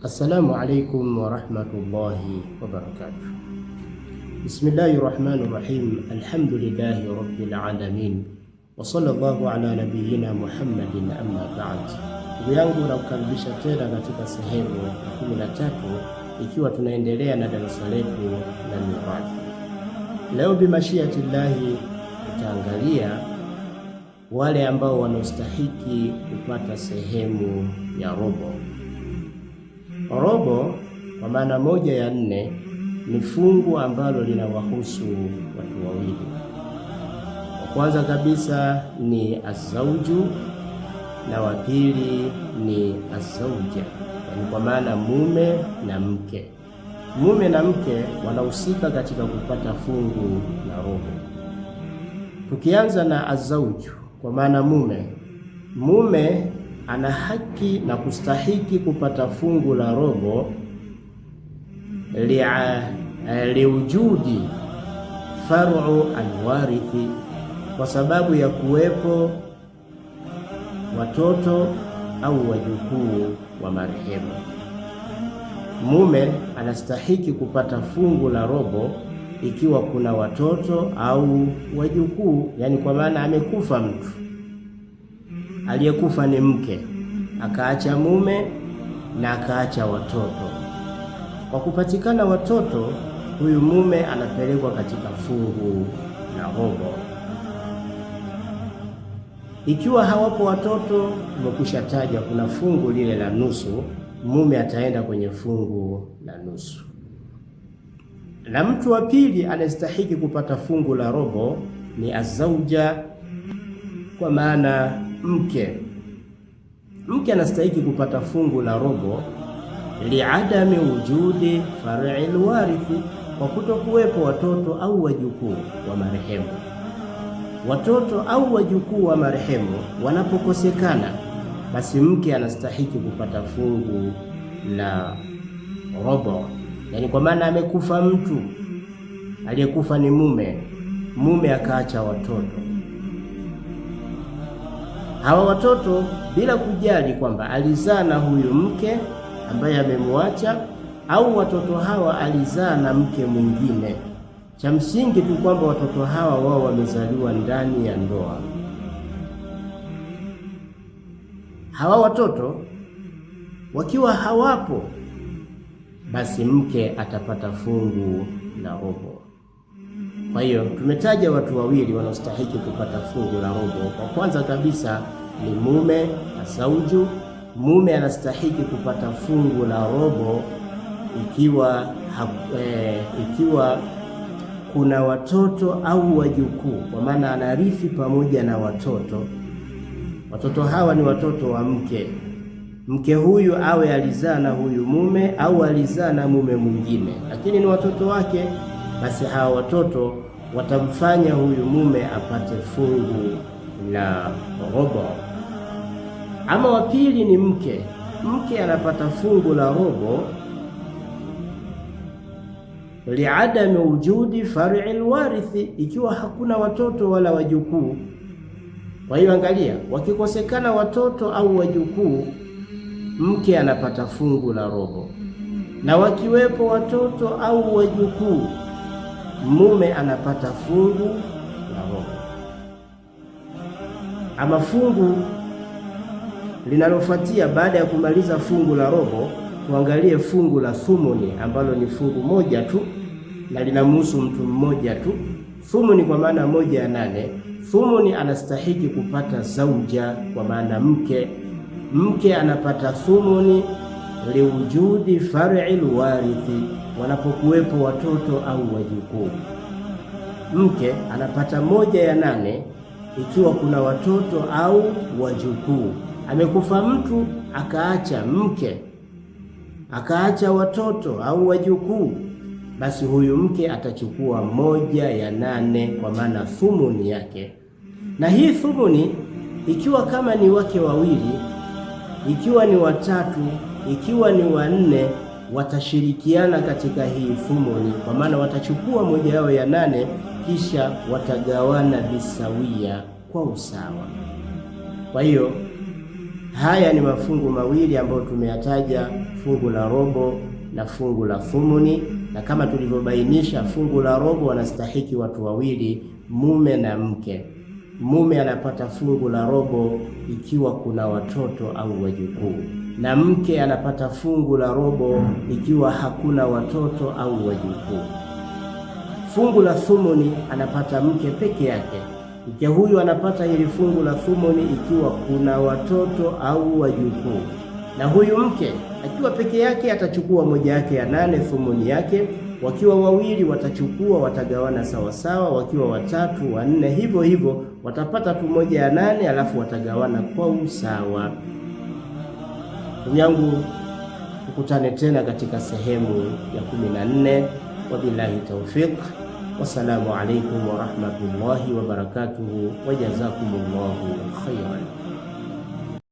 Assalamu alaikum warahmatullahi wabarakatuh. Bismillahirrahmanirrahim. Alhamdulillahi rabbil alamin. Wa sallallahu ala nabiyyina Muhammadin, amma ba'd. Ndugu yangu, nakukaribisha tena katika sehemu ya 13 ikiwa tunaendelea na darasa letu la mirathi. Leo bimashiatillahi tutaangalia wale ambao wanastahiki kupata sehemu ya robo. Robo kwa maana moja ya 4 ni fungu ambalo linawahusu watu wawili. Wa kwanza kabisa ni azauju na wa pili ni azauja, yani kwa maana mume na mke. Mume na mke wanahusika katika kupata fungu la robo. Tukianza na azauju kwa maana mume ana haki na kustahiki kupata fungu la robo liujudi faru alwarithi, kwa sababu ya kuwepo watoto au wajukuu wa marehemu. Mume anastahiki kupata fungu la robo ikiwa kuna watoto au wajukuu, yani kwa maana amekufa mtu. Aliyekufa ni mke, akaacha mume na akaacha watoto. Kwa kupatikana watoto, huyu mume anapelekwa katika fungu la robo. Ikiwa hawapo watoto, tumekwisha taja kuna fungu lile la nusu, mume ataenda kwenye fungu la nusu. Na mtu wa pili anastahiki kupata fungu la robo ni azauja, kwa maana mke. Mke anastahiki kupata fungu la robo liadami wujudi far'il warithi, kwa kutokuwepo watoto au wajukuu wa marehemu. Watoto au wajukuu wa marehemu wanapokosekana, basi mke anastahiki kupata fungu la robo, yani kwa maana amekufa mtu, aliyekufa ni mume akaacha watoto. Hawa watoto, bila kujali kwamba alizaa na huyu mke ambaye amemwacha au watoto hawa alizaa na mke mwingine, cha msingi tu kwamba watoto hawa wao wamezaliwa ndani ya ndoa. Hawa watoto wakiwa hawapo, basi mke atapata fungu la robo. Kwa hiyo tumetaja watu wawili wanaostahiki kupata fungu la robo. Kwa kwanza kabisa ni mume azauju. Mume anastahiki kupata fungu la robo ikiwa kuna watoto au wajukuu, kwa maana anarithi pamoja na watoto. Watoto hawa ni watoto wa mke. Mke huyu awe alizaa na huyu mume au alizaa na mume mwingine, lakini ni watoto wake, basi hawa watoto watamfanya huyu mume apate fungu la robo. Ama wa pili ni mke. Mke anapata fungu la robo liadami wujudi far'il warithi, ikiwa hakuna watoto wala wajukuu. Kwa hiyo angalia, wakikosekana watoto au wajukuu, mke anapata fungu la robo, na wakiwepo watoto au wajukuu, mume anapata fungu la robo. Ama fungu linalofuatia baada ya kumaliza fungu la robo, tuangalie fungu la thumuni, ambalo ni fungu moja tu na linamhusu mtu mmoja tu. Thumuni kwa maana 1/8. Thumuni anastahiki kupata zauja, kwa maana mke. Mke anapata thumuni liwujudi far'il warithi, wanapokuwepo watoto au wajukuu. Mke anapata 1/8 ikiwa kuna watoto au wajukuu. Amekufa mtu, akaacha mke, akaacha watoto au wajukuu, basi huyu mke atachukua 1/8, kwa maana thumuni yake. Na hii thumuni, ikiwa kama ni wake wawili, ikiwa ni watatu, ikiwa ni 4, watashirikiana katika hii thumuni, kwa maana watachukua 1/8 kisha watagawana bisawia, kwa usawa. Kwa hiyo Haya ni mafungu mawili ambayo tumeyataja, fungu la robo na fungu la thumuni, na kama tulivyobainisha, fungu la robo wanastahiki watu wawili, mume na mke. Mume anapata fungu la robo ikiwa kuna watoto au wajukuu, na mke anapata fungu la robo ikiwa hakuna watoto au wajukuu. Fungu la thumuni anapata mke peke yake. Mke huyu anapata hili fungu la thumuni ikiwa kuna watoto au wajukuu, na huyu mke akiwa peke yake atachukua moja yake ya 8 thumuni yake. Wakiwa wawili watachukua, watagawana sawasawa. Wakiwa watatu, 4, hivyo hivyo watapata tu moja ya 8, alafu watagawana kwa usawa. Ndugu yangu, tukutane tena katika sehemu ya 14. Wabillahi tawfiq. Wassalamu alaikum wa rahmatullahi wa barakatuhu wa jazakumullahu khairan.